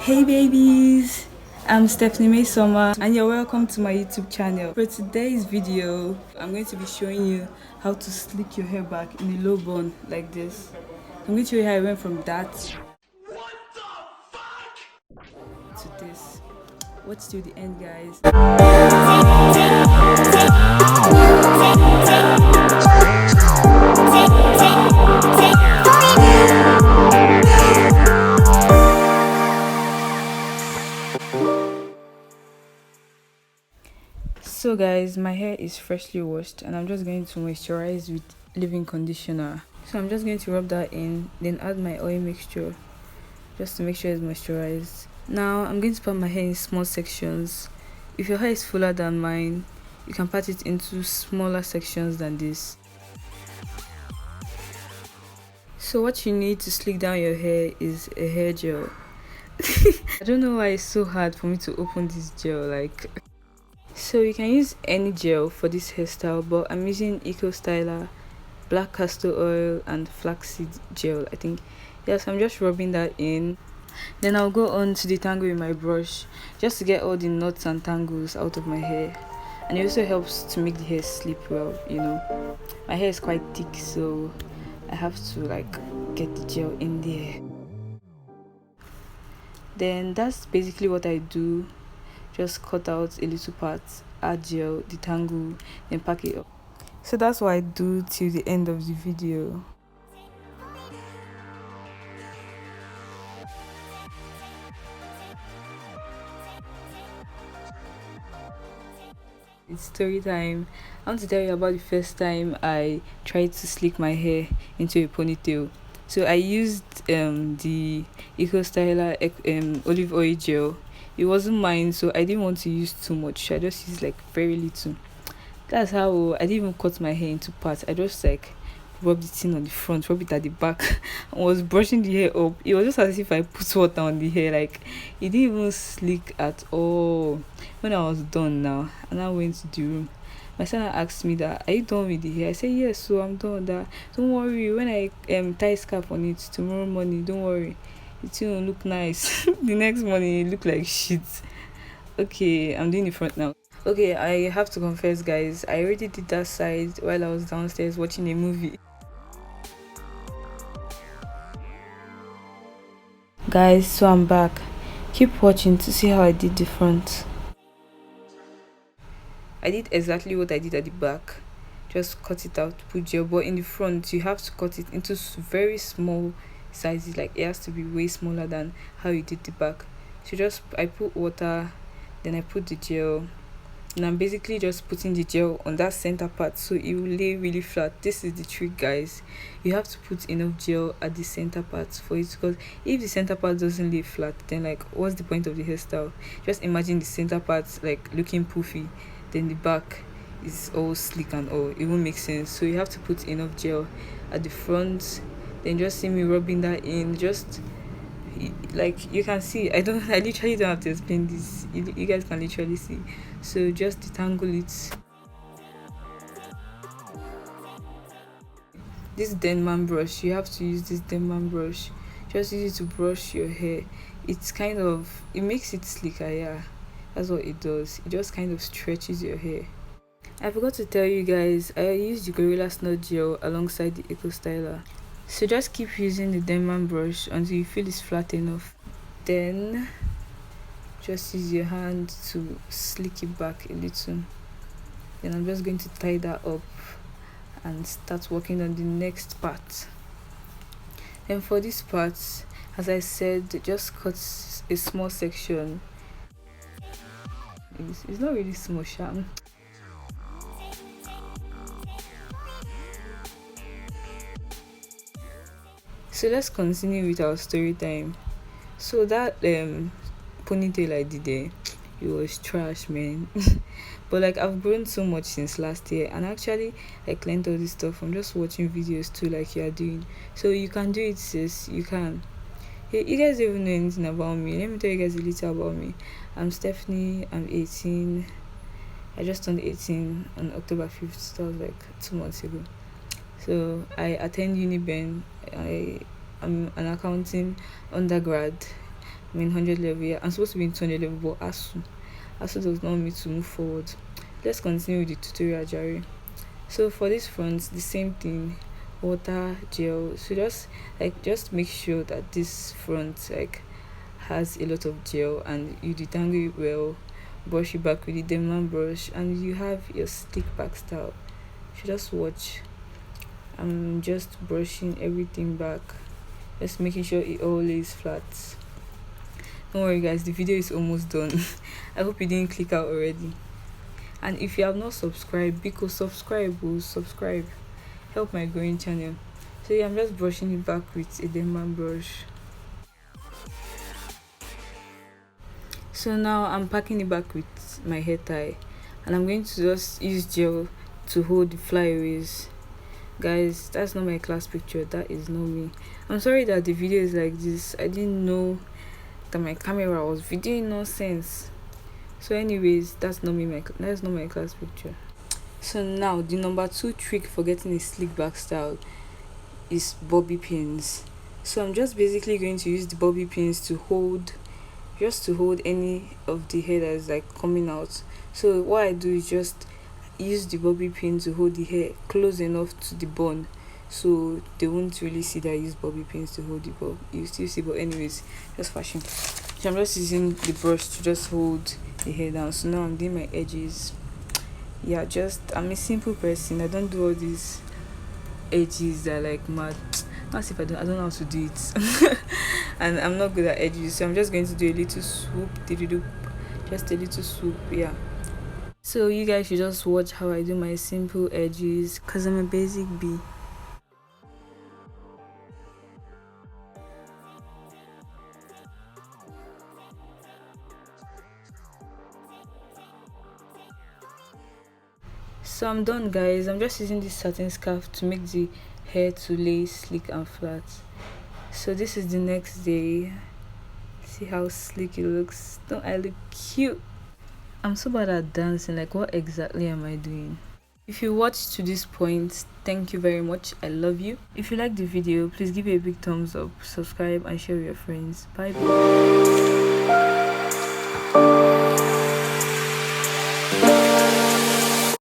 Hey babies, I'm the.maysoma and you're welcome to my YouTube channel. For today's video, I'm going to be showing you how to slick your hair back in a low bun like this. I'm going to show you how I went from that to this. Watch till the end, guys. So guys, my hair is freshly washed and I'm just going to moisturize with leave-in conditioner. So I'm just going to rub that in, then add my oil mixture just to make sure it's moisturized. Now I'm going to part my hair in small sections. If your hair is fuller than mine, you can part it into smaller sections than this. So what you need to slick down your hair is a hair gel. I don't know why it's so hard for me to open this gel, so you can use any gel for this hairstyle, but I'm using Eco Styler, black castor oil and flaxseed gel, I think. Yes, I'm just rubbing that in. Then I'll go on to detangle with my brush just to get all the knots and tangles out of my hair. And it also helps to make the hair sleep well, you know. My hair is quite thick, so I have to get the gel in there. Then that's basically what I do. Just cut out a little part, add gel, detangle, then pack it up. So that's what I do till the end of the video. It's story time. I want to tell you about the first time I tried to slick my hair into a ponytail. So I used the Eco Styler olive oil gel. It wasn't mine, so I didn't want to use too much. I just used very little. That's how I didn't even cut my hair into parts. I just rubbed it in on the front, rub it at the back, and was brushing the hair up. It was just as if I put water on the hair. It didn't even slick at all. When I was done now, and I went to the room, my son asked me that, "Are you done with the hair?" I said, "Yes, so I'm done with that. Don't worry, when I tie scarf on it tomorrow morning, don't worry. It will look nice." The next morning it looked like shit. Okay, I'm doing the front now. Okay, I have to confess, guys, I already did that side while I was downstairs watching a movie. Guys, so I'm back. Keep watching to see how I did the front. I did exactly what I did at the back. Just cut it out, put gel, but in the front you have to cut it into very small sizes. It has to be way smaller than how you did the back. So I put water, then I put the gel, and I'm basically just putting the gel on that center part so it will lay really flat. This is the trick, guys. You have to put enough gel at the center part for it, because if the center part doesn't lay flat, then what's the point of the hairstyle? Just imagine the center part looking poofy, then the back is all slick and all. It won't make sense. So you have to put enough gel at the front. Then just see me rubbing that in. Just you can see, I literally don't have to explain this. You guys can literally see. So just detangle it. This Denman brush, you have to use this Denman brush. Just use it to brush your hair. It makes it slicker. Yeah, that's what it does. It just kind of stretches your hair. I forgot to tell you guys, I used the Gorilla Snot gel alongside the Eco Styler. So just keep using the Denman brush until you feel it's flat enough. Then just use your hand to slick it back a little. Then I'm just going to tie that up and start working on the next part. And for this part, as I said, just cut a small section. It's not really small, sham. So let's continue with our story time. So that ponytail I did there, it was trash, man. But I've grown so much since last year, and actually learned all this stuff from just watching videos too, you are doing. So you can do it, sis. You can. Hey, you guys don't even know anything about me. Let me tell you guys a little about me. I'm Stephanie. I'm 18. I just turned 18 on October 5th. So that was 2 months ago. So I attend Uniben. I'm an accounting undergrad. I'm in 100 level. Yeah, I'm supposed to be in 200 level, but ASU does not want me to move forward. Let's continue with the tutorial, Jerry. So for this front, the same thing, water, gel. So just make sure that this front has a lot of gel, and you detangle it well. Brush it back with the Denman brush, and you have your stick back style. You just watch. I'm just brushing everything back, just making sure it all lays flat. Don't worry, guys, the video is almost done. I hope you didn't click out already. And if you have not subscribed, because subscribe, help my growing channel. So yeah, I'm just brushing it back with a Denman brush. So now I'm packing it back with my hair tie, and I'm going to just use gel to hold the flyaways. Guys, that's not my class picture, that is not me. I'm sorry that the video is like this. I didn't know that my camera was videoing nonsense. So anyways, that's not my class picture. So now the number 2 trick for getting a slick back style is bobby pins. So I'm just basically going to use the bobby pins to hold any of the hair that is like coming out. So what I do is just use the bobby pin to hold the hair close enough to the bun, so they won't really see that I use bobby pins to hold the bob. You still see, but anyways, just fashion. So I'm just using the brush to just hold the hair down. So now I'm doing my edges. Yeah, I'm a simple person. I don't do all these edges that are like mad. Not if I don't know how to do it. And I'm not good at edges, so I'm just going to do a little swoop, just a little swoop. Yeah, so you guys should just watch how I do my simple edges, because I'm a basic bee. So I'm done, guys. I'm just using this satin scarf to make the hair to lay sleek and flat. So this is the next day. See how sleek it looks. Don't I look cute? I'm so bad at dancing. Like, what exactly am I doing? If you watched to this point, thank you very much. I love you. If you like the video, please give it a big thumbs up, subscribe, and share with your friends. Bye bye.